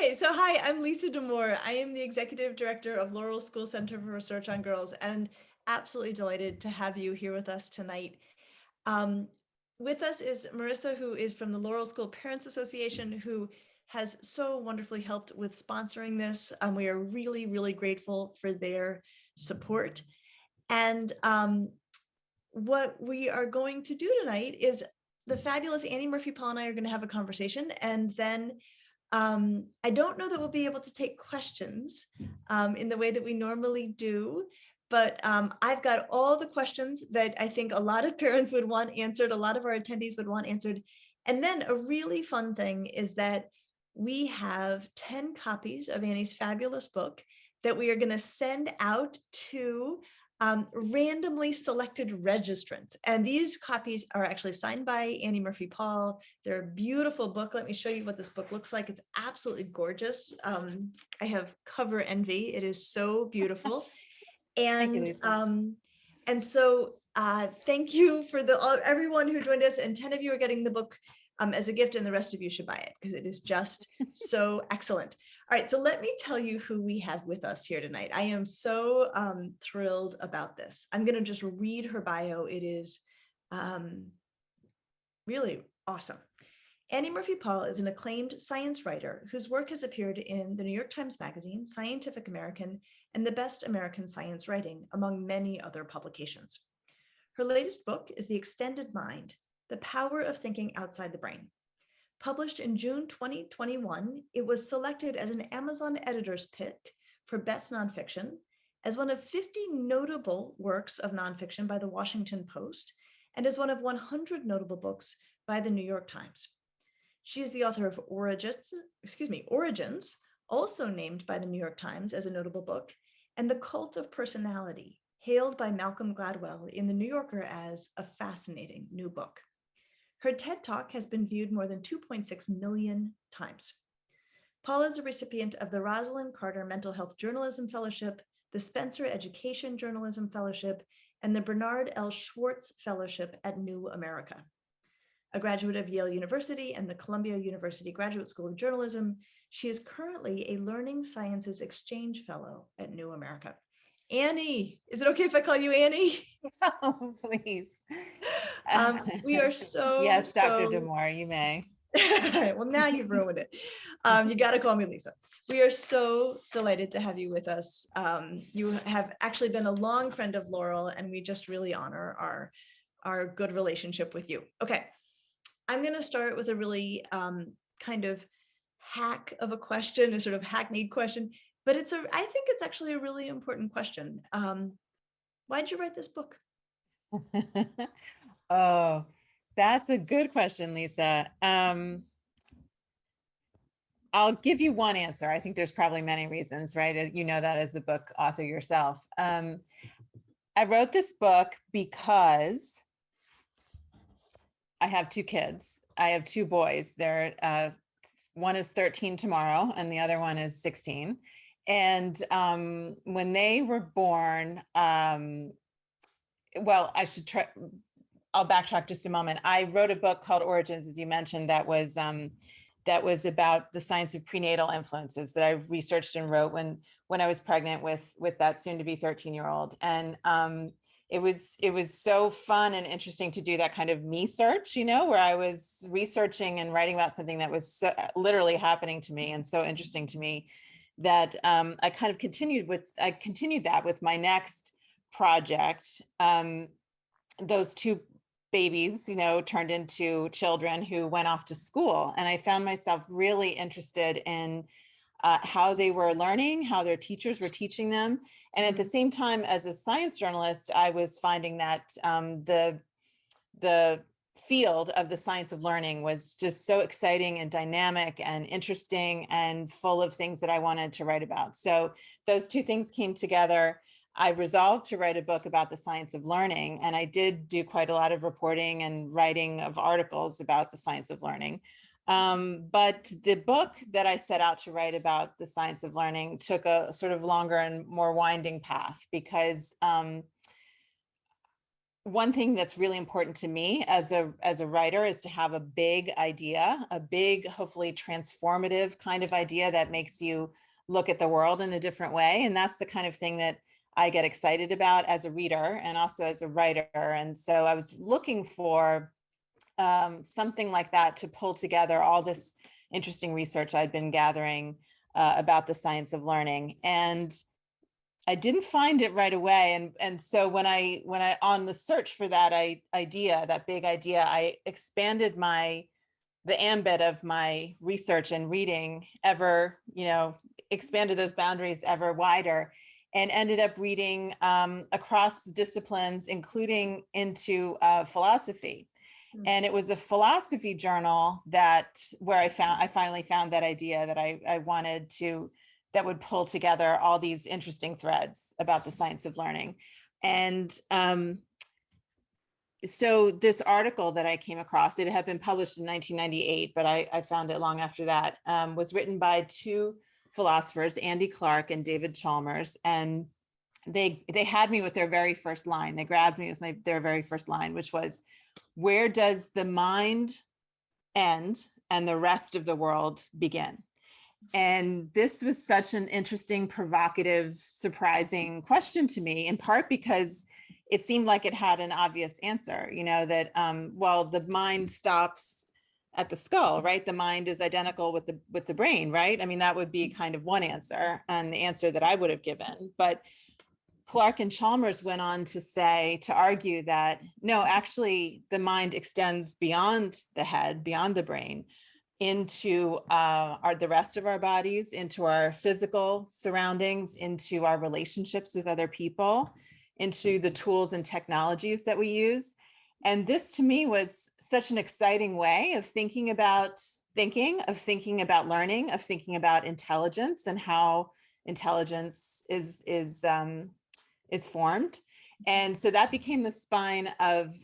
Okay, so hi, I'm Lisa Damour. I am the Executive Director of Laurel School Center for Research on Girls, and absolutely delighted to have you here with us tonight. With us is Marissa, who is from the Laurel School Parents Association, who has so wonderfully helped with sponsoring this. We are really, really grateful for their support. And what we are going to do tonight is the fabulous Annie Murphy-Paul and I are going to have a conversation, and then I don't know that we'll be able to take questions in the way that we normally do, but I've got all the questions that I think a lot of parents would want answered, a lot of our attendees would want answered. And then a really fun thing is that we have 10 copies of Annie's fabulous book that we are going to send out to randomly selected registrants. And these copies are actually signed by Annie Murphy-Paul. They're a beautiful book. Let me show you what this book looks like. It's absolutely gorgeous. I have cover envy. It is so beautiful. And so thank you for everyone who joined us, and 10 of you are getting the book as a gift, and the rest of you should buy it because it is just so excellent. All right, so let me tell you who we have with us here tonight. I am so thrilled about this. I'm going to just read her bio. It is really awesome. Annie Murphy-Paul is an acclaimed science writer whose work has appeared in the New York Times Magazine, Scientific American, and the Best American Science Writing, among many other publications. Her latest book is The Extended Mind: The Power of Thinking Outside the Brain. Published in June 2021, it was selected as an Amazon editor's pick for Best Nonfiction, as one of 50 notable works of nonfiction by the Washington Post, and as one of 100 notable books by the New York Times. She is the author of Origins, also named by the New York Times as a notable book, and The Cult of Personality, hailed by Malcolm Gladwell in The New Yorker as a fascinating new book. Her TED Talk has been viewed more than 2.6 million times. Paula is a recipient of the Rosalind Carter Mental Health Journalism Fellowship, the Spencer Education Journalism Fellowship, and the Bernard L. Schwartz Fellowship at New America. A graduate of Yale University and the Columbia University Graduate School of Journalism, she is currently a Learning Sciences Exchange Fellow at New America. Annie, is it okay if I call you Annie? Oh, please. We are so— Yes, Dr. Damour, you may. Well, now you've ruined it. You got to call me Lisa. We are so delighted to have you with us. You have actually been a long friend of Laurel, and we just really honor our good relationship with you. Okay, I'm going to start with a really kind of hack of a question, a sort of hackneyed question, but I think it's actually a really important question. Why did you write this book? Oh, that's a good question, Lisa. I'll give you one answer. I think there's probably many reasons, right? You know that as a book author yourself. I wrote this book because I have two kids. I have two boys. One is 13 tomorrow, and the other one is 16. And when they were born, well, I'll backtrack just a moment. I wrote a book called Origins, as you mentioned, that was about the science of prenatal influences that I researched and wrote when I was pregnant with that soon to be 13-year-old. And it was so fun and interesting to do that kind of me search, where I was researching and writing about something that was literally happening to me and so interesting to me that I kind of continued that with my next project. Those two babies, turned into children who went off to school. And I found myself really interested in how they were learning, how their teachers were teaching them. And at the same time, as a science journalist, I was finding that the field of the science of learning was just so exciting and dynamic and interesting and full of things that I wanted to write about. So those two things came together. I resolved to write a book about the science of learning, and I did do quite a lot of reporting and writing of articles about the science of learning. But the book that I set out to write about the science of learning took a sort of longer and more winding path because one thing that's really important to me as a writer is to have a big idea, a big, hopefully transformative kind of idea that makes you look at the world in a different way. And that's the kind of thing that I get excited about as a reader and also as a writer. And so I was looking for something like that to pull together all this interesting research I'd been gathering about the science of learning. And I didn't find it right away. And so when I on the search for that idea, that big idea, I expanded the ambit of my research and reading ever, expanded those boundaries ever wider, and ended up reading across disciplines, including into philosophy. And it was a philosophy journal where I finally found that idea that I wanted to, that would pull together all these interesting threads about the science of learning. And so this article that I came across, it had been published in 1998, but I found it long after that, was written by two philosophers, Andy Clark and David Chalmers. And they had me with their very first line. They grabbed me with their very first line, which was, where does the mind end and the rest of the world begin? And this was such an interesting, provocative, surprising question to me, in part because it seemed like it had an obvious answer, that, well, the mind stops at the skull, right? The mind is identical with the brain, right? I mean, that would be kind of one answer, and the answer that I would have given. But Clark and Chalmers went on to argue that, no, actually, the mind extends beyond the head, beyond the brain, into the rest of our bodies, into our physical surroundings, into our relationships with other people, into the tools and technologies that we use. And this to me was such an exciting way of thinking about learning, of thinking about intelligence and how intelligence is formed. And so that became the spine of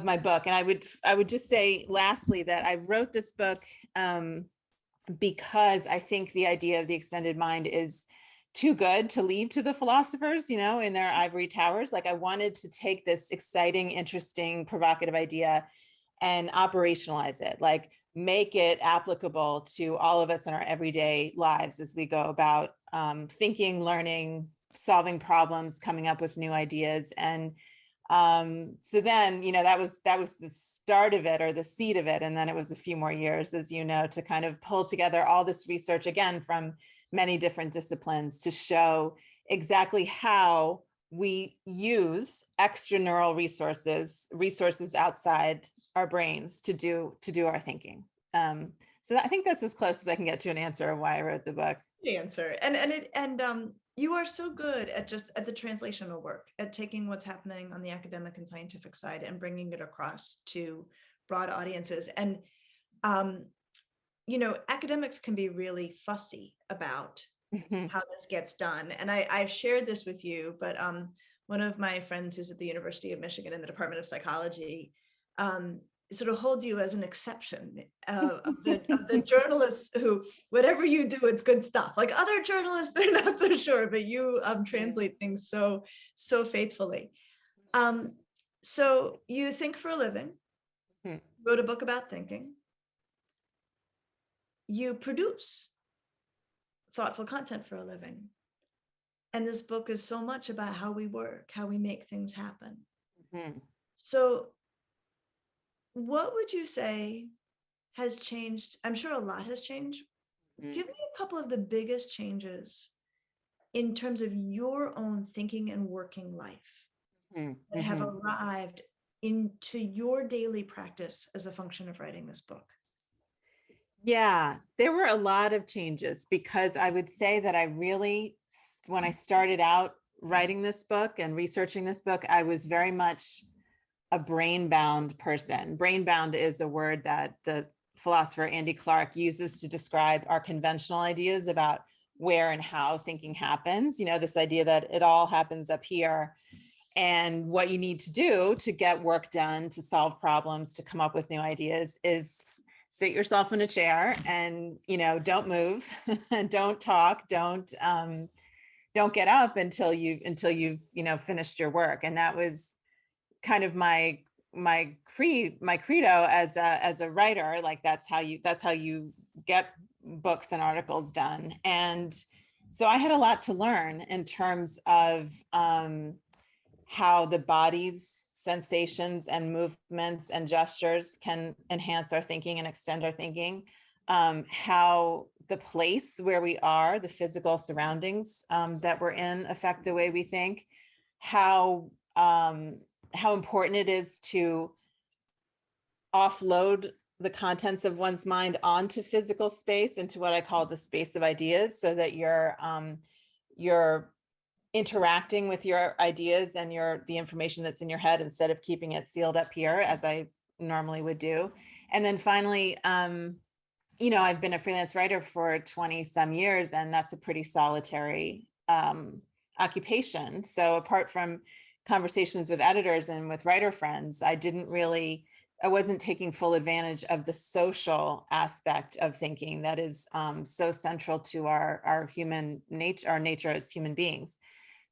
my book. And I would just say lastly that I wrote this book because I think the idea of the extended mind is too good to leave to the philosophers, in their ivory towers. Like, I wanted to take this exciting, interesting, provocative idea and operationalize it, like make it applicable to all of us in our everyday lives as we go about thinking, learning, solving problems, coming up with new ideas. And so then, that was the start of it, or the seed of it. And then it was a few more years, as you know, to kind of pull together all this research, again, from many different disciplines, to show exactly how we use extraneural resources outside our brains to do our thinking. So I think that's as close as I can get to an answer of why I wrote the book. The answer. And you are so good at the translational work, at taking what's happening on the academic and scientific side and bringing it across to broad audiences. And academics can be really fussy about how this gets done. And I've shared this with you, but one of my friends who's at the University of Michigan in the Department of Psychology sort of holds you as an exception of the journalists who, whatever you do, it's good stuff. Like other journalists, they're not so sure, but you translate things so faithfully. So you think for a living, wrote a book about thinking. You produce thoughtful content for a living. And this book is so much about how we work, how we make things happen. So what would you say has changed? I'm sure a lot has changed. Give me a couple of the biggest changes in terms of your own thinking and working life that have arrived into your daily practice as a function of writing this book. Yeah, there were a lot of changes, because I would say that when I started out writing this book and researching this book, I was very much a brain-bound person. Brain-bound is a word that the philosopher Andy Clark uses to describe our conventional ideas about where and how thinking happens. This idea that it all happens up here, and what you need to do to get work done, to solve problems, to come up with new ideas is sit yourself in a chair and, don't move, don't talk, don't get up until you've finished your work. And that was kind of my credo as a writer. Like that's how you get books and articles done. And so I had a lot to learn in terms of how the body's sensations and movements and gestures can enhance our thinking and extend our thinking. How the place where we are, the physical surroundings that we're in, affect the way we think. How important it is to offload the contents of one's mind onto physical space, into what I call the space of ideas, so that you're interacting with your ideas and the information that's in your head, instead of keeping it sealed up here as I normally would do. And then finally, I've been a freelance writer for 20 some years, and that's a pretty solitary occupation. So apart from conversations with editors and with writer friends, I wasn't taking full advantage of the social aspect of thinking that is so central to our human nature, our nature as human beings.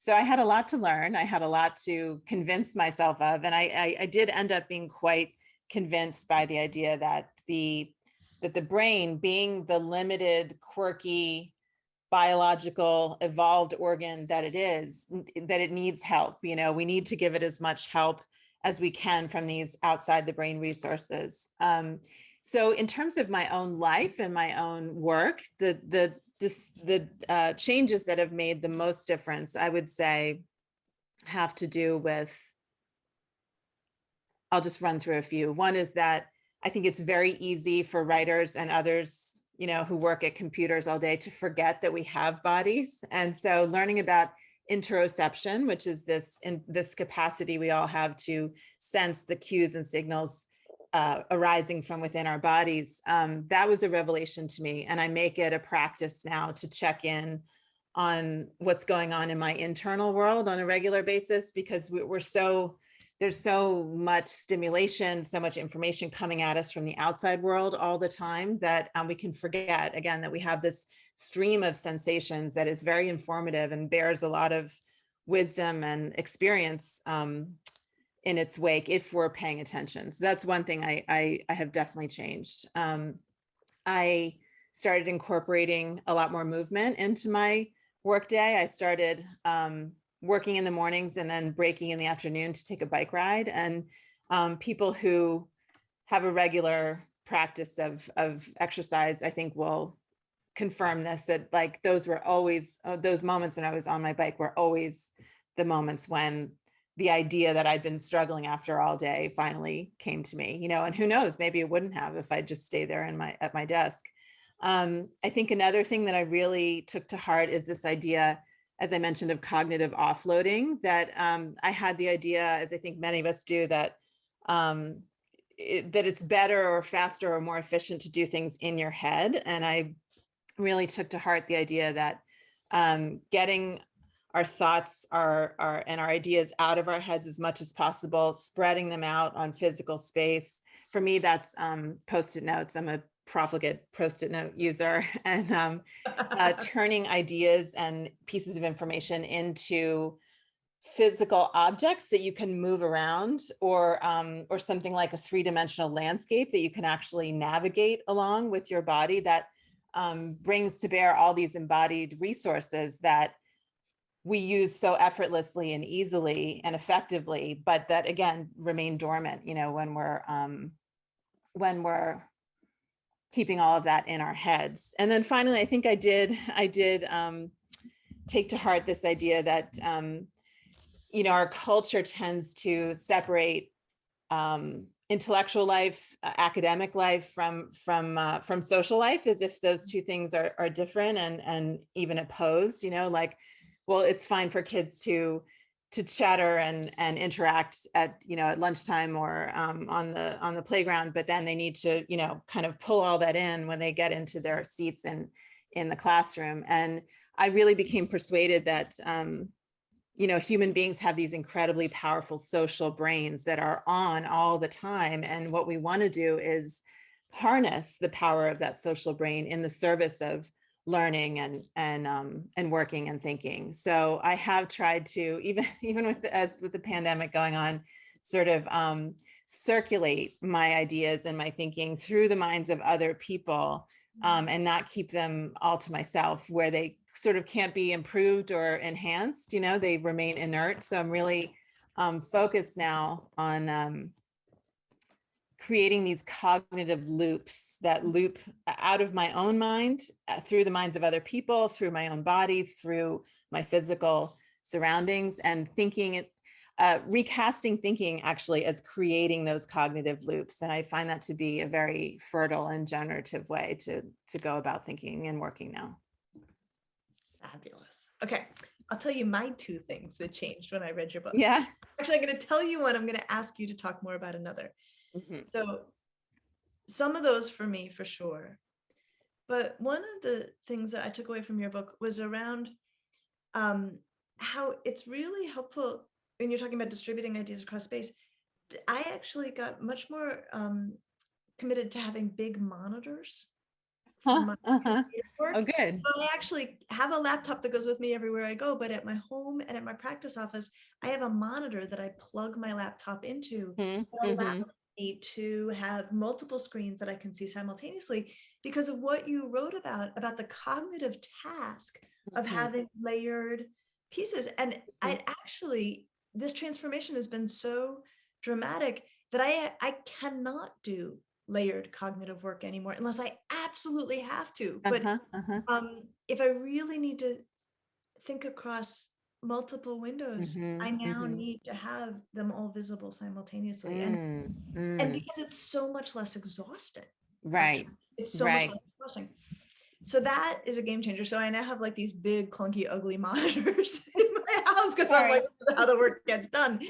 So I had a lot to learn. I had a lot to convince myself of, and I did end up being quite convinced by the idea that the brain, being the limited, quirky, biological, evolved organ that it is, that it needs help. We need to give it as much help as we can from these outside the brain resources. So in terms of my own life and my own work, the changes that have made the most difference, I would say, have to do with, I'll just run through a few. One is that I think it's very easy for writers and others, who work at computers all day, to forget that we have bodies. And so learning about interoception, which is this capacity we all have to sense the cues and signals arising from within our bodies, that was a revelation to me. And I make it a practice now to check in on what's going on in my internal world on a regular basis, because there's so much stimulation, so much information coming at us from the outside world all the time, that we can forget, again, that we have this stream of sensations that is very informative and bears a lot of wisdom and experience in its wake, if we're paying attention. So that's one thing I have definitely changed. I started incorporating a lot more movement into my workday. I started working in the mornings and then breaking in the afternoon to take a bike ride. And people who have a regular practice of exercise, I think, will confirm this, that like those moments when I was on my bike were always the moments when the idea that I'd been struggling after all day finally came to me, and who knows, maybe it wouldn't have if I just stayed there at my desk. I think another thing that I really took to heart is this idea, as I mentioned, of cognitive offloading, that I had the idea, as I think many of us do, that it's better or faster or more efficient to do things in your head. And I really took to heart the idea that getting our thoughts and our ideas out of our heads as much as possible, spreading them out on physical space. For me, that's Post-it notes. I'm a profligate Post-it note user, and turning ideas and pieces of information into physical objects that you can move around, or something like a three-dimensional landscape that you can actually navigate along with your body, that brings to bear all these embodied resources that we use so effortlessly and easily and effectively, but that again remain dormant, when we're keeping all of that in our heads. And then finally, I think I did take to heart this idea that our culture tends to separate intellectual life, academic life from social life, as if those two things are different and even opposed. Well, it's fine for kids to chatter and interact at lunchtime or on the playground, but then they need to kind of pull all that in when they get into their seats in the classroom. And I really became persuaded that human beings have these incredibly powerful social brains that are on all the time, and what we want to do is harness the power of that social brain in the service of learning and working and thinking. So I have tried to, even with the pandemic going on, sort of circulate my ideas and my thinking through the minds of other people, and not keep them all to myself, where they sort of can't be improved or enhanced, they remain inert. So I'm really focused now on creating these cognitive loops that loop out of my own mind, through the minds of other people, through my own body, through my physical surroundings, and recasting thinking actually as creating those cognitive loops. And I find that to be a very fertile and generative way to go about thinking and working now. Fabulous. Okay, I'll tell you my two things that changed when I read your book. Yeah. Actually, I'm going to tell you one. I'm going to ask you to talk more about another. So some of those for me, for sure. But one of the things that I took away from your book was around how it's really helpful when you're talking about distributing ideas across space. I actually got much more committed to having big monitors for my work. Oh, good. So I actually have a laptop that goes with me everywhere I go, but at my home and at my practice office, I have a monitor that I plug my laptop into that allows me to have multiple screens that I can see simultaneously, because of what you wrote about the cognitive task of having layered pieces. And I actually, this transformation has been so dramatic that I cannot do layered cognitive work anymore unless I absolutely have to. But if I really need to think across multiple windows, I now need to have them all visible simultaneously. And because it's so much less exhausting. Right. Actually. It's so much less exhausting. So that is a game changer. So I now have like these big, clunky, ugly monitors in my house because I'm like, this is how the work gets done.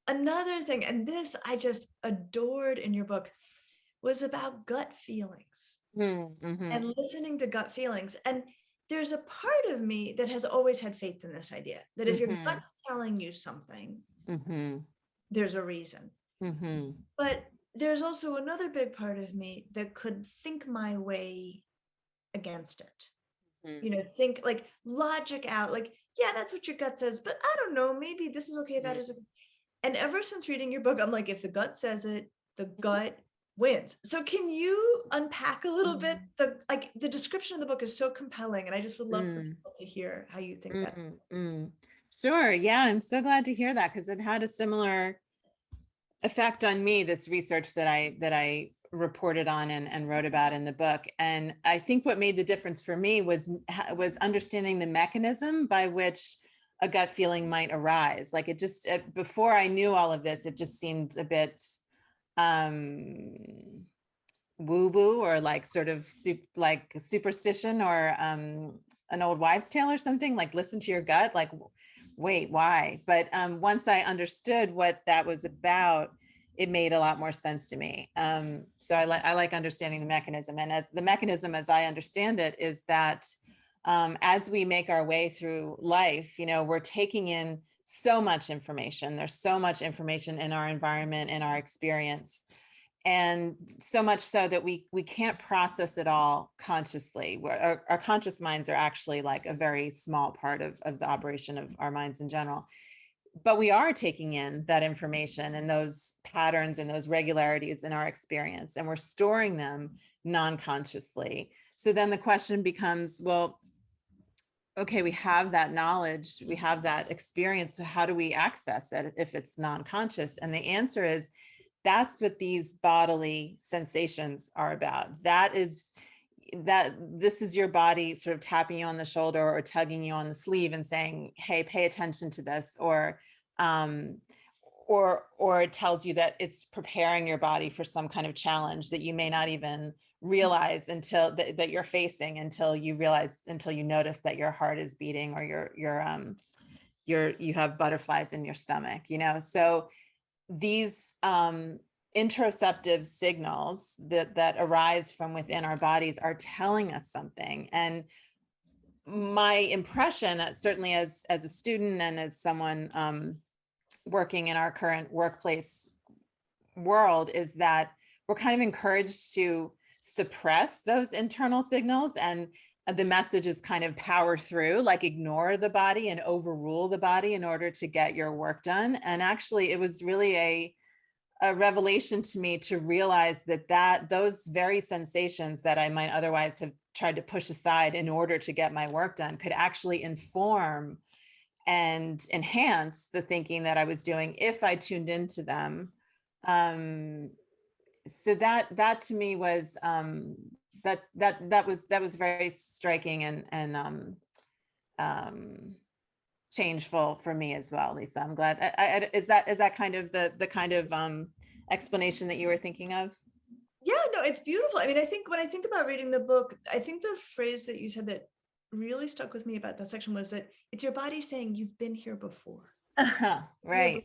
Another thing, and this I just adored in your book, was about gut feelings and listening to gut feelings. And there's a part of me that has always had faith in this idea that if your gut's telling you something, there's a reason. But there's also another big part of me that could think my way against it. Think like logic out, like, yeah, that's what your gut says, but I don't know, maybe this is okay, that is okay. And ever since reading your book, I'm like, if the gut says it, the gut wins. So can you unpack a little bit? The description of the book is so compelling, and I just would love for people to hear how you think that. Sure. Yeah, I'm so glad to hear that, because it had a similar effect on me, this research that I reported on and wrote about in the book. And I think what made the difference for me was understanding the mechanism by which a gut feeling might arise. Like before I knew all of this, it just seemed a bit woo-woo, or like sort of like superstition, or an old wives' tale or something, like listen to your gut, like, wait, why? But once I understood what that was about, it made a lot more sense to me. So I like understanding the mechanism. And as the mechanism, as I understand it, is that as we make our way through life, we're taking in so much information. There's so much information in our environment, in our experience, and so much so that we can't process it all consciously. Our conscious minds are actually like a very small part of the operation of our minds in general. But we are taking in that information and those patterns and those regularities in our experience, and we're storing them non-consciously. So then the question becomes, well, okay, we have that knowledge, we have that experience, so how do we access it if it's non-conscious? And the answer is, that's what these bodily sensations are about. This is your body sort of tapping you on the shoulder or tugging you on the sleeve and saying, hey, pay attention to this, or it tells you that it's preparing your body for some kind of challenge that you may not even realize until that you're facing, until you notice that your heart is beating, or you have butterflies in your stomach, so these interoceptive signals that arise from within our bodies are telling us something. And my impression, certainly as a student and as someone working in our current workplace world, is that we're kind of encouraged to suppress those internal signals and the message is kind of power through, like ignore the body and overrule the body in order to get your work done. And actually, it was really a revelation to me to realize that those very sensations that I might otherwise have tried to push aside in order to get my work done could actually inform and enhance the thinking that I was doing if I tuned into them. So that to me was that was very striking and changeful for me as well, Lisa. I'm glad. Is that kind of the kind of explanation that you were thinking of? Yeah, no, it's beautiful. I mean, I think when I think about reading the book, I think the phrase that you said that really stuck with me about that section was that it's your body saying you've been here before. Right.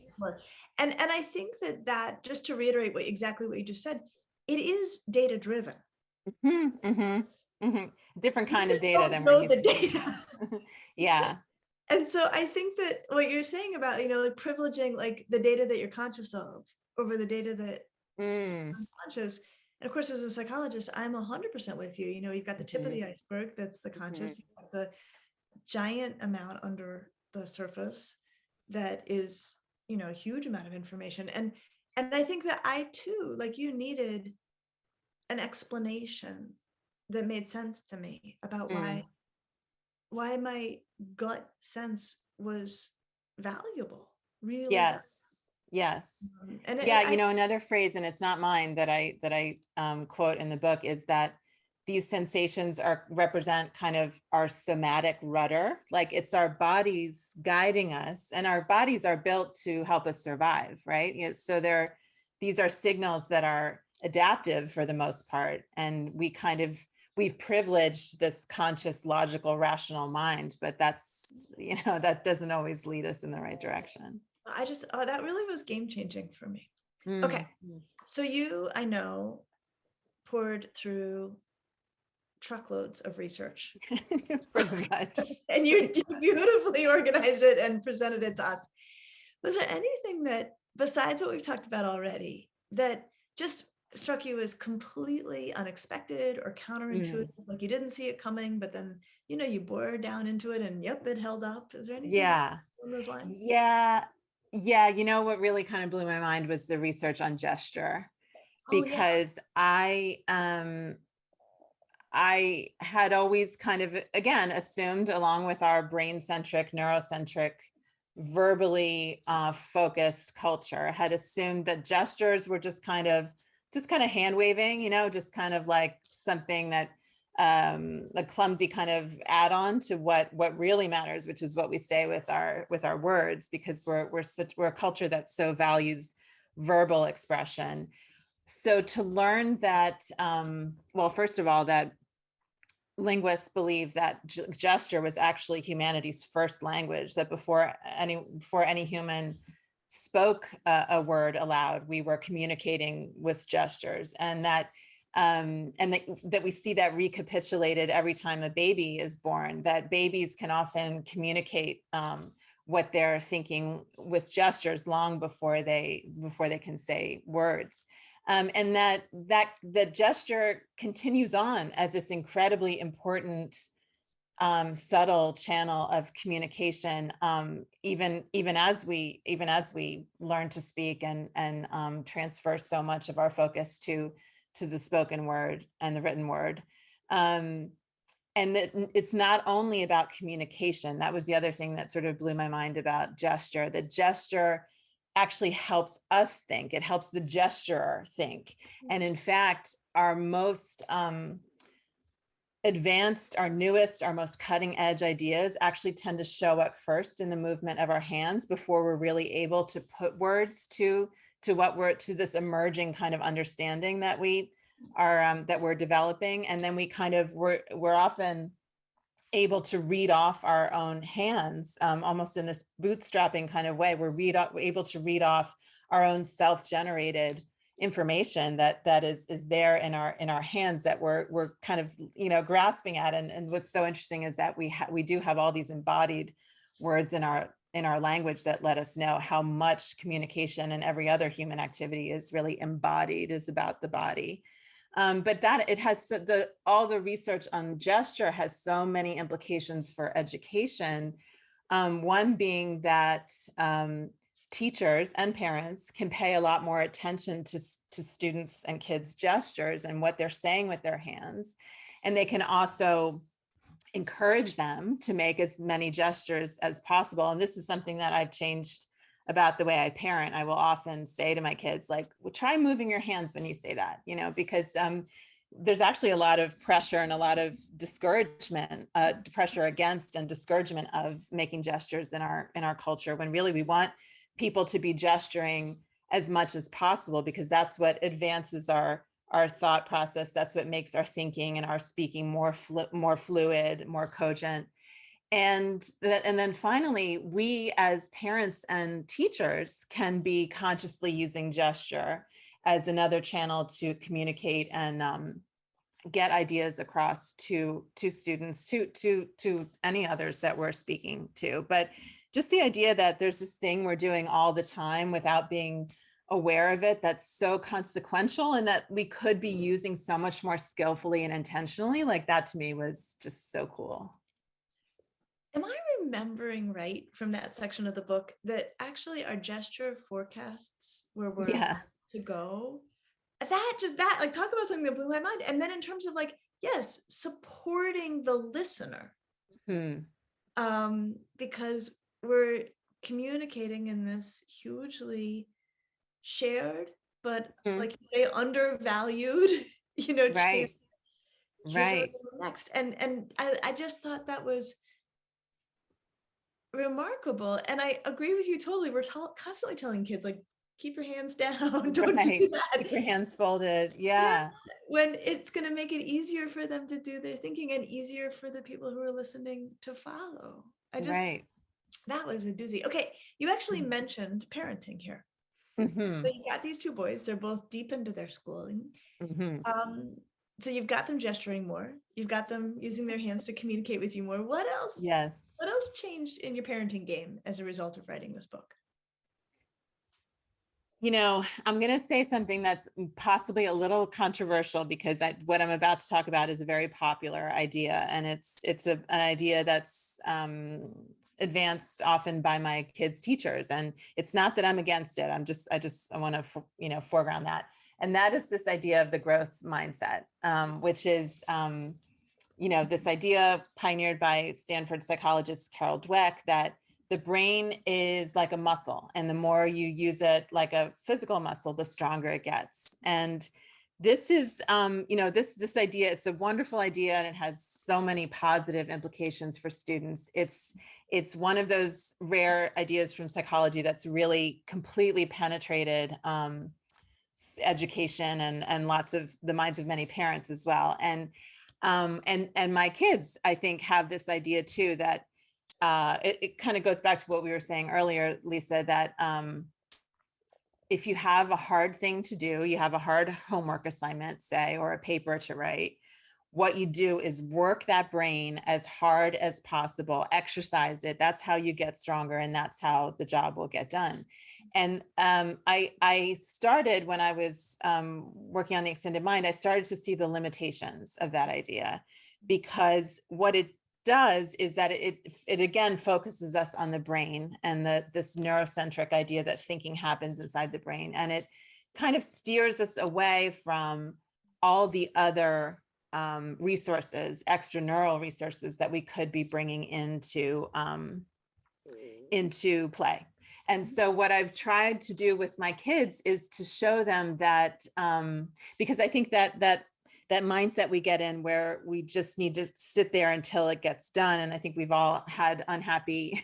And I think that just to reiterate exactly what you just said, it is data driven. Different kind of just data don't than we're know used the to. data. Yeah. And so I think that what you're saying about, like privileging like the data that you're conscious of over the data that unconscious. And of course, as a psychologist, I'm 100% with you. You've got the tip of the iceberg, that's the conscious, you've got the giant amount under the surface that is, a huge amount of information. And I think that I too, like you, needed an explanation that made sense to me about why my gut sense was valuable, really. Yes. And Yeah, another phrase, and it's not mine, that I quote in the book, is that these sensations represent kind of our somatic rudder. Like it's our bodies guiding us, and our bodies are built to help us survive, right? So these are signals that are adaptive for the most part, and we've privileged this conscious, logical, rational mind, but that's, that doesn't always lead us in the right direction. that really was game changing for me. Okay. So I know, poured through truckloads of research. Pretty much. And you beautifully organized it and presented it to us. Was there anything that, besides what we've talked about already, that just struck you as completely unexpected or counterintuitive? Like you didn't see it coming, but then, you bored down into it and yep, it held up. Is there anything along those lines? Yeah. What really kind of blew my mind was the research on gesture, because I had always kind of, again, assumed, along with our brain-centric, neurocentric, verbally focused culture, had assumed that gestures were just kind of hand waving, just kind of like something that a clumsy kind of add-on to what really matters, which is what we say with our words, because we're a culture that so values verbal expression. So to learn that, well, first of all, that linguists believe that gesture was actually humanity's first language, that before any human spoke a word aloud, we were communicating with gestures, and that we see that recapitulated every time a baby is born, that babies can often communicate what they're thinking with gestures long before they can say words. And that the gesture continues on as this incredibly important, subtle channel of communication, even as we learn to speak and transfer so much of our focus to the spoken word and the written word. And that it's not only about communication. That was the other thing that sort of blew my mind about gesture. The gesture actually helps us think. It helps the gesturer think. And in fact, our most advanced, our newest, our most cutting edge ideas actually tend to show up first in the movement of our hands before we're really able to put words to this emerging kind of understanding that we're developing. And then we're often able to read off our own hands, almost in this bootstrapping kind of way. We're able to read off our own self-generated information that is there in our hands, that we're kind of grasping at. And what's so interesting is that we do have all these embodied words in our language that let us know how much communication and every other human activity is really embodied, is about the body. But that it has all the research on gesture has so many implications for education. One being that teachers and parents can pay a lot more attention to students and kids' gestures and what they're saying with their hands. And they can also encourage them to make as many gestures as possible. And this is something that I've changed about the way I parent. I will often say to my kids, like, well, try moving your hands when you say that, because there's actually a lot of pressure and a lot of discouragement, pressure against and discouragement of making gestures in our culture, when really we want people to be gesturing as much as possible, because that's what advances our thought process. That's what makes our thinking and our speaking more fluid, more cogent. And then finally, we as parents and teachers can be consciously using gesture as another channel to communicate and get ideas across to students, to any others that we're speaking to. But just the idea that there's this thing we're doing all the time without being aware of it, that's so consequential, and that we could be using so much more skillfully and intentionally, like that to me was just so cool. Am I remembering right from that section of the book that actually our gesture forecasts where we're to go? That like, talk about something that blew my mind. And then in terms of like, yes, supporting the listener, because we're communicating in this hugely shared, but like you say, undervalued, Right. Right. Next. And I just thought that was remarkable. And I agree with you totally. We're constantly telling kids, like, keep your hands down, don't do that. Keep your hands folded. Yeah. When it's going to make it easier for them to do their thinking and easier for the people who are listening to follow. That was a doozy. Okay, you actually mentioned parenting here. So you got these two boys, they're both deep into their schooling. So you've got them gesturing more, you've got them using their hands to communicate with you more. What else? Yes. What else changed in your parenting game as a result of writing this book? I'm going to say something that's possibly a little controversial, because what I'm about to talk about is a very popular idea, and it's an idea that's advanced often by my kids' teachers. And it's not that I'm against it. I want to, foreground that. And that is this idea of the growth mindset, which is, this idea pioneered by Stanford psychologist Carol Dweck, that the brain is like a muscle, and the more you use it like a physical muscle, the stronger it gets. And this is, this idea, it's a wonderful idea, and it has so many positive implications for students. It's one of those rare ideas from psychology that's really completely penetrated education and lots of the minds of many parents as well. And my kids, I think, have this idea too, that it kind of goes back to what we were saying earlier, Lisa, that if you have a hard thing to do, you have a hard homework assignment, say, or a paper to write, what you do is work that brain as hard as possible, exercise it. That's how you get stronger, and that's how the job will get done. And I started, when I was working on the extended mind, I started to see the limitations of that idea, because what it does is that it again focuses us on the brain and this neurocentric idea that thinking happens inside the brain, and it kind of steers us away from all the other resources, extraneural resources that we could be bringing into play. And so what I've tried to do with my kids is to show them that, because I think that mindset we get in, where we just need to sit there until it gets done. And I think we've all had unhappy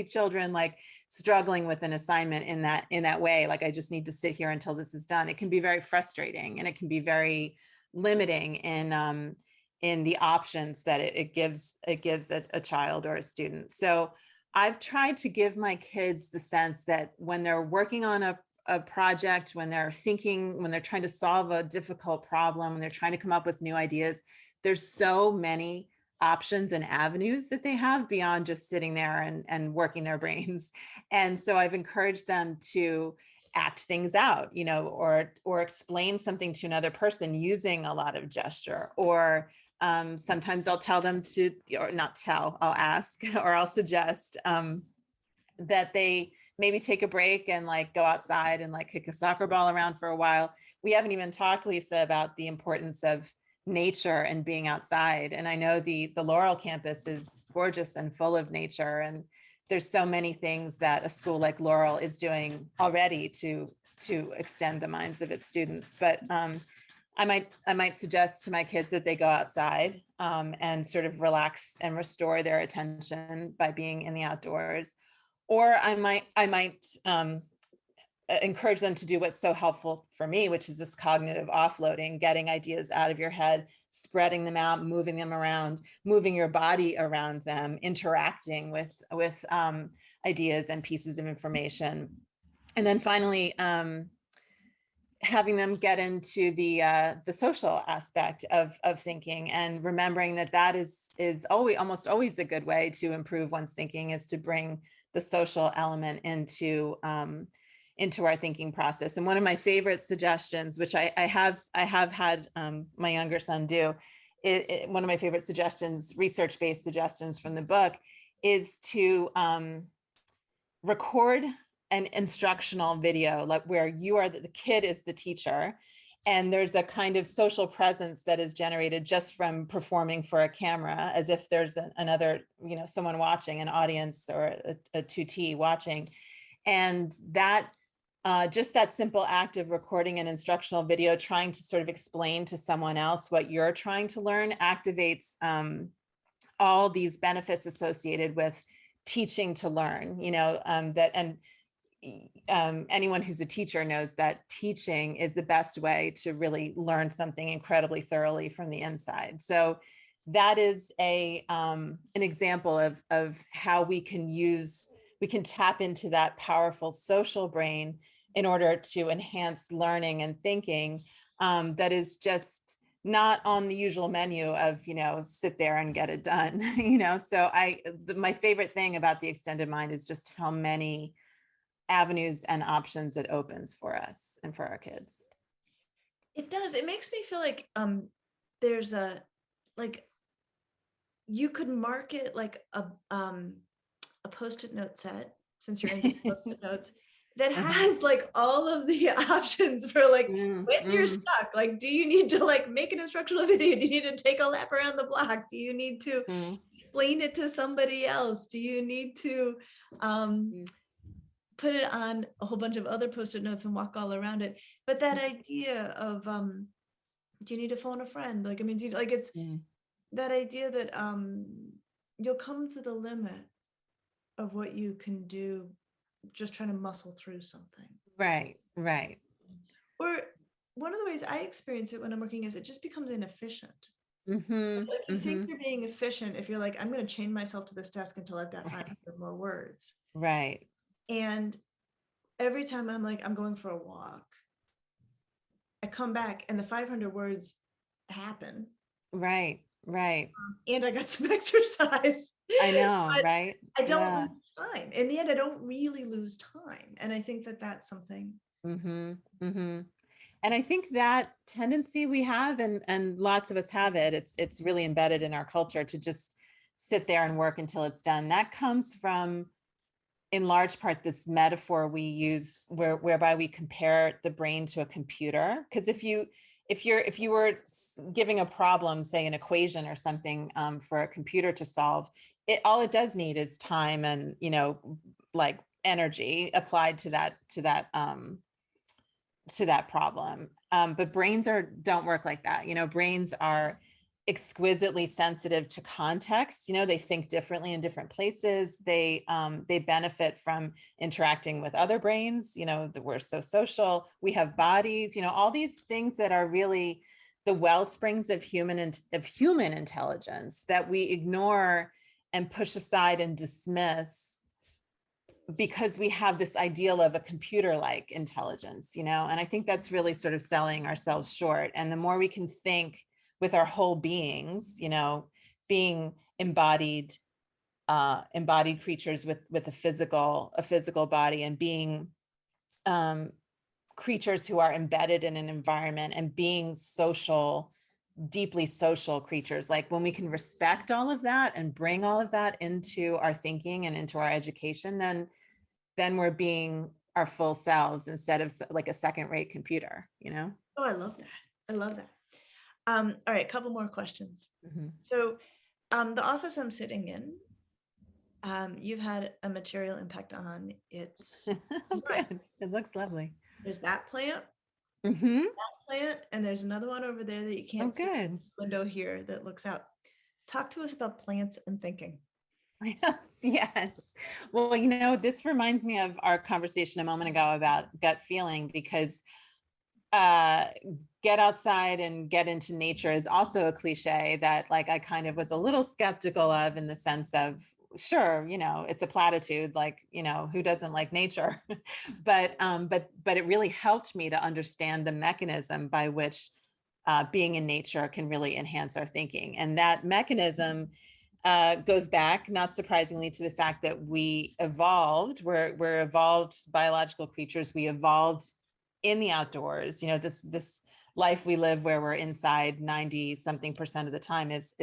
children, like struggling with an assignment in that way. Like, I just need to sit here until this is done. It can be very frustrating, and it can be very limiting in the options that it gives a child or a student. So I've tried to give my kids the sense that when they're working on a project, when they're thinking, when they're trying to solve a difficult problem, when they're trying to come up with new ideas, there's so many options and avenues that they have beyond just sitting there and working their brains. And so I've encouraged them to act things out, or explain something to another person using a lot of gesture, or sometimes I'll tell them to, or not tell, I'll ask, or I'll suggest that they maybe take a break and like go outside and like kick a soccer ball around for a while. We haven't even talked, Lisa, about the importance of nature and being outside. And I know the Laurel campus is gorgeous and full of nature. And there's so many things that a school like Laurel is doing already to extend the minds of its students. But I might suggest to my kids that they go outside and sort of relax and restore their attention by being in the outdoors. Or I might encourage them to do what's so helpful for me, which is this cognitive offloading, getting ideas out of your head, spreading them out, moving them around, moving your body around them, interacting with ideas and pieces of information. And then finally, having them get into the social aspect of thinking, and remembering that is almost always a good way to improve one's thinking, is to bring the social element into our thinking process. And one of my favorite suggestions, which I have had my younger son do, one of my favorite suggestions, research-based suggestions from the book, is to record an instructional video, like where you are the kid is the teacher, and there's a kind of social presence that is generated just from performing for a camera, as if there's another, someone watching, an audience, or a tutee watching. And that just that simple act of recording an instructional video, trying to sort of explain to someone else what you're trying to learn, activates all these benefits associated with teaching to learn, anyone who's a teacher knows that teaching is the best way to really learn something incredibly thoroughly from the inside. So that is an example of how we can tap into that powerful social brain in order to enhance learning and thinking, that is just not on the usual menu of, sit there and get it done. So my favorite thing about the extended mind is just how many avenues and options it opens for us and for our kids. It does. It makes me feel like there's you could market like a post-it note set, since you're into post-it notes, that has like all of the options for like when you're stuck. Like, do you need to like make an instructional video? Do you need to take a lap around the block? Do you need to explain it to somebody else? Do you need to put it on a whole bunch of other post-it notes and walk all around it? But that idea of do you need to phone a friend? Like, I mean, it's that idea that you'll come to the limit of what you can do just trying to muscle through something. Right. Or one of the ways I experience it when I'm working is it just becomes inefficient. Like you think you're being efficient if you're like, I'm going to chain myself to this desk until I've got 500 more words. Right. And every time I'm like, I'm going for a walk, I come back and the 500 words happen. Right. And I got some exercise. I know, right? I don't lose time. In the end, I don't really lose time. And I think that that's something. And I think that tendency we have, and lots of us have it, it's really embedded in our culture to just sit there and work until it's done. That comes from, in large part, this metaphor we use whereby we compare the brain to a computer. Because if you were giving a problem, say an equation or something, for a computer to solve, all it does need is time and, like energy applied to that problem. But brains don't work like that. Brains are exquisitely sensitive to context. They think differently in different places. They benefit from interacting with other brains. We're so social. We have bodies. All these things that are really the well springs of human intelligence that we ignore and push aside and dismiss because we have this ideal of a computer-like intelligence. And I think that's really sort of selling ourselves short. And the more we can think with our whole beings, being embodied creatures with a physical body, and being creatures who are embedded in an environment and being social, deeply social creatures. Like when we can respect all of that and bring all of that into our thinking and into our education, then we're being our full selves instead of like a second-rate computer, you know? Oh, I love that. I love that. All right, a couple more questions. Mhm. So the office I'm sitting in, you've had a material impact on its design. Good. It looks lovely. There's that Hmm. plant, and there's another one over there that you Oh, can't see in good. the window here that looks out. Talk to us about plants and thinking. Yes, yes. Well, you know, this reminds me of our conversation a moment ago about gut feeling, because uh, get outside and get into nature is also a cliche that like I kind of was a little skeptical of, in the sense of, sure, you know, it's a platitude, like, you know, who doesn't like nature? But it really helped me to understand the mechanism by which being in nature can really enhance our thinking. And that mechanism goes back, not surprisingly, to the fact that we evolved. We're evolved biological creatures. We evolved in the outdoors. You know, this life we live where we're inside 90 something percent of the time is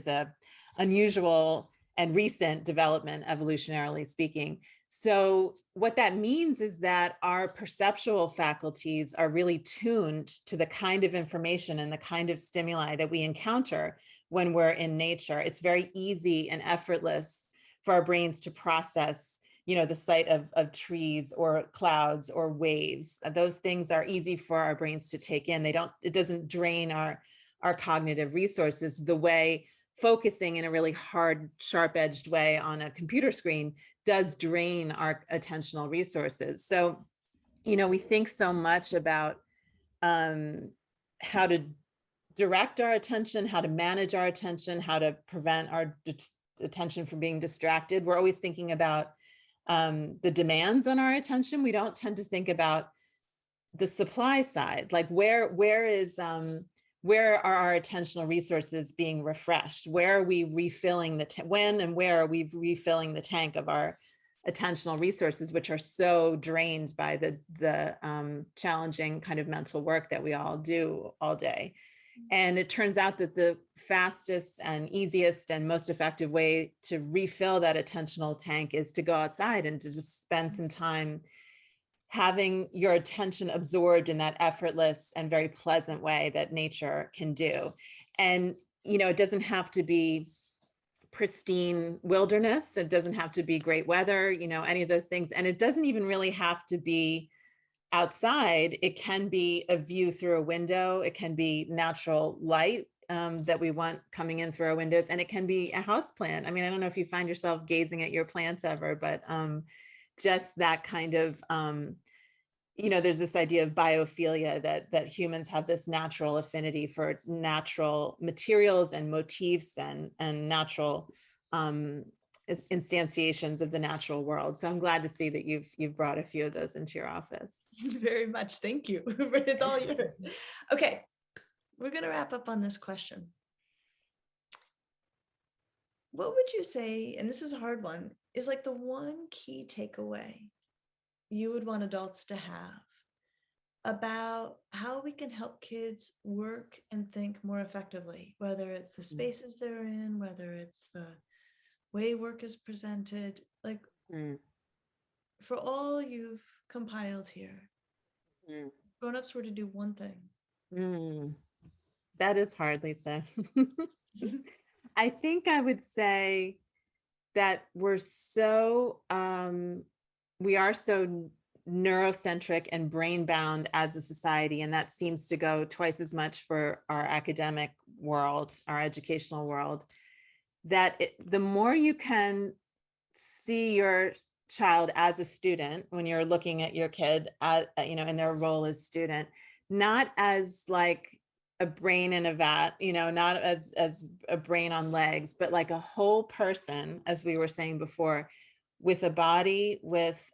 a unusual and recent development, evolutionarily speaking. So what that means is that our perceptual faculties are really tuned to the kind of information and the kind of stimuli that we encounter when we're in nature. It's very easy and effortless for our brains to process, you know, the sight of trees or clouds or waves. Those things are easy for our brains to take in. It doesn't drain our cognitive resources the way focusing in a really hard, sharp-edged way on a computer screen does drain our attentional resources. So, you know, we think so much about how to direct our attention, how to manage our attention, how to prevent our attention from being distracted. We're always thinking about the demands on our attention. We don't tend to think about the supply side, like where are our attentional resources being refreshed? Where are we refilling when and where are we refilling the tank of our attentional resources, which are so drained by the challenging kind of mental work that we all do all day. And it turns out that the fastest and easiest and most effective way to refill that attentional tank is to go outside and to just spend some time having your attention absorbed in that effortless and very pleasant way that nature can do. And, you know, it doesn't have to be pristine wilderness. It doesn't have to be great weather, you know, any of those things. And it doesn't even really have to be outside. It can be a view through a window. It can be natural light that we want coming in through our windows. And it can be a house plant. I mean, I don't know if you find yourself gazing at your plants ever, but just that kind of, you know, there's this idea of biophilia, that humans have this natural affinity for natural materials and motifs and natural instantiations of the natural world. So I'm glad to see that you've brought a few of those into your office. Very much. Thank you. It's all yours. Okay, we're going to wrap up on this question. What would you say, and this is a hard one, is like the one key takeaway you would want adults to have about how we can help kids work and think more effectively, whether it's the spaces they're in, whether it's the way work is presented, like for all you've compiled here, grown-ups were to do one thing. That is hard, Lisa. I think I would say that we are so neurocentric and brain bound as a society, and that seems to go twice as much for our academic world, our educational world, that the more you can see your child as a student when you're looking at your kid, you know, in their role as student, not as like a brain in a vat, you know, not as a brain on legs, but like a whole person, as we were saying before, with a body, with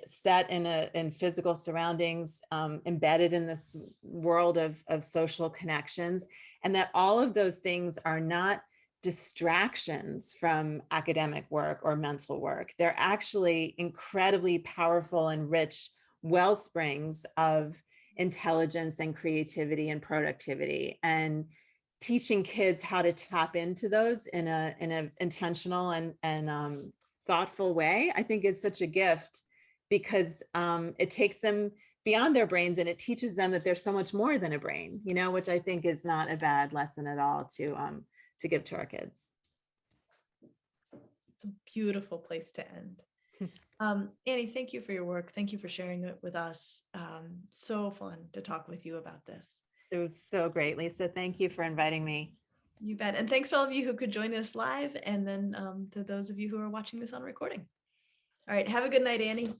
set in physical surroundings, embedded in this world of social connections, and that all of those things are not distractions from academic work or mental work. They're actually incredibly powerful and rich well springs of intelligence and creativity and productivity, and teaching kids how to tap into those in a intentional and thoughtful way, I think is such a gift, because it takes them beyond their brains and it teaches them that there's so much more than a brain, you know, which I think is not a bad lesson at all to give to our kids. It's a beautiful place to end. Annie, thank you for your work. Thank you for sharing it with us. So fun to talk with you about this. It was so great, Lisa. Thank you for inviting me. You bet. And thanks to all of you who could join us live, and then to those of you who are watching this on recording. All right. Have a good night, Annie.